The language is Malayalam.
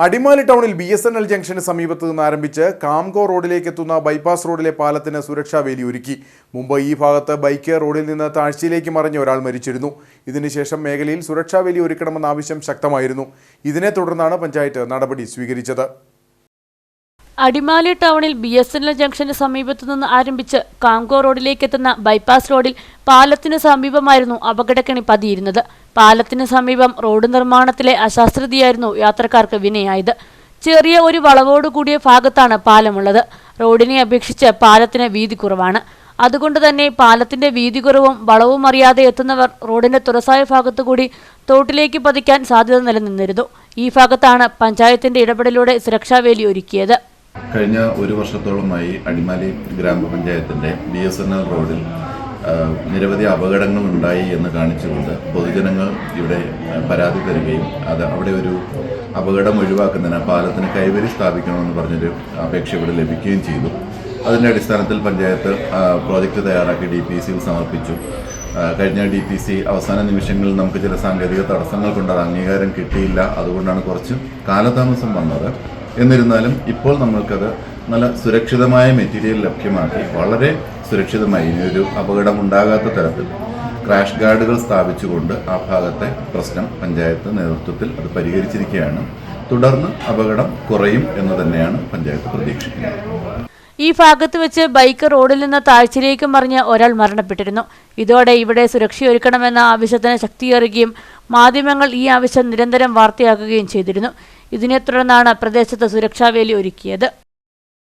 അടിമാലി ടൗണിൽ BSNL ജംഗ്ഷന് സമീപത്ത് നിന്ന് ആരംഭിച്ച് കാംകോ റോഡിലേക്ക് എത്തുന്ന ബൈപ്പാസ് റോഡിലെ പാലത്തിന് സുരക്ഷാ വേലി ഒരുക്കി. മുമ്പ് ഈ ഭാഗത്ത് ബൈക്ക് റോഡിൽ നിന്ന് താഴ്ചയിലേക്ക് മറിഞ്ഞ ഒരാൾ മരിച്ചിരുന്നു. ഇതിനുശേഷം മേഖലയിൽ സുരക്ഷാ വേലി ഒരുക്കണമെന്ന ആവശ്യം ശക്തമായിരുന്നു. ഇതിനെ തുടർന്നാണ് പഞ്ചായത്ത് നടപടി സ്വീകരിച്ചത്. അടിമാലി ടൗണിൽ BSNL ജംഗ്ഷന് സമീപത്തു നിന്ന് ആരംഭിച്ച് കാംകോ റോഡിലേക്ക് എത്തുന്ന ബൈപ്പാസ് റോഡിൽ പാലത്തിനു സമീപമായിരുന്നു അപകടക്കെണി പതിയിരുന്നത്. പാലത്തിന് സമീപം റോഡ് നിർമ്മാണത്തിലെ അശാസ്ത്രതയായിരുന്നു യാത്രക്കാർക്ക് വിനയായത്. ചെറിയ ഒരു വളവോടുകൂടിയ ഭാഗത്താണ് പാലമുള്ളത്. റോഡിനെ അപേക്ഷിച്ച് പാലത്തിന് വീതി കുറവാണ്. അതുകൊണ്ട് തന്നെ പാലത്തിന്റെ വീതി കുറവും വളവും അറിയാതെ എത്തുന്നവർ റോഡിന്റെ തുറസായ ഭാഗത്തുകൂടി തോട്ടിലേക്ക് പതിക്കാൻ സാധ്യത നിലനിന്നിരുന്നു. ഈ ഭാഗത്താണ് പഞ്ചായത്തിന്റെ ഇടപെടലിലൂടെ സുരക്ഷാവേലി ഒരുക്കിയത്. കഴിഞ്ഞ ഒരു വർഷത്തോളമായി അടിമാലി ഗ്രാമപഞ്ചായത്തിൻ്റെ BSNL റോഡിൽ നിരവധി അപകടങ്ങൾ ഉണ്ടായി എന്ന് കാണിച്ചുകൊണ്ട് പൊതുജനങ്ങൾ ഇവിടെ പരാതി തരികയും അവിടെ ഒരു അപകടം ഒഴിവാക്കുന്നതിന് പാലത്തിന് കൈവരി സ്ഥാപിക്കണമെന്ന് പറഞ്ഞൊരു അപേക്ഷ ഇവിടെ ലഭിക്കുകയും ചെയ്തു. അതിൻ്റെ അടിസ്ഥാനത്തിൽ പഞ്ചായത്ത് പ്രോജക്റ്റ് തയ്യാറാക്കി DPCയിൽ സമർപ്പിച്ചു. കഴിഞ്ഞ DPC അവസാന നിമിഷങ്ങളിൽ നമുക്ക് ചില സാങ്കേതിക തടസ്സങ്ങൾ കൊണ്ട് അത് അംഗീകാരം കിട്ടിയില്ല. അതുകൊണ്ടാണ് കുറച്ച് കാലതാമസം വന്നത്. എന്നിരുന്നാലും ഇപ്പോൾ നമ്മൾക്കത് നല്ല സുരക്ഷിതമായ മെറ്റീരിയൽ ലഭ്യമാക്കി വളരെ സുരക്ഷിതമായി ഇനിയൊരു അപകടം ഉണ്ടാകാത്ത തരത്തിൽ ക്രാഷ് ഗാർഡുകൾ സ്ഥാപിച്ചുകൊണ്ട് ആ ഭാഗത്തെ പ്രശ്നം പഞ്ചായത്ത് നേതൃത്വത്തിൽ അത് പരിഹരിച്ചിരിക്കുകയാണ്. തുടർന്ന് അപകടം കുറയും എന്ന് തന്നെയാണ് പഞ്ചായത്ത് പ്രതീക്ഷിക്കുന്നത്. ഈ ഭാഗത്ത് വെച്ച് ബൈക്ക് റോഡിൽ നിന്ന് താഴ്ചയിലേക്ക് മറിഞ്ഞ് ഒരാൾ മരണപ്പെട്ടിരുന്നു. ഇതോടെ ഇവിടെ സുരക്ഷയൊരുക്കണമെന്ന ആവശ്യത്തിന് ശക്തിയേറുകയും മാധ്യമങ്ങൾ ഈ ആവശ്യം നിരന്തരം വാർത്തയാക്കുകയും ചെയ്തിരുന്നു. ഇതിനെ തുടർന്നാണ് പ്രദേശത്ത് സുരക്ഷാവേലി ഒരുക്കിയത്.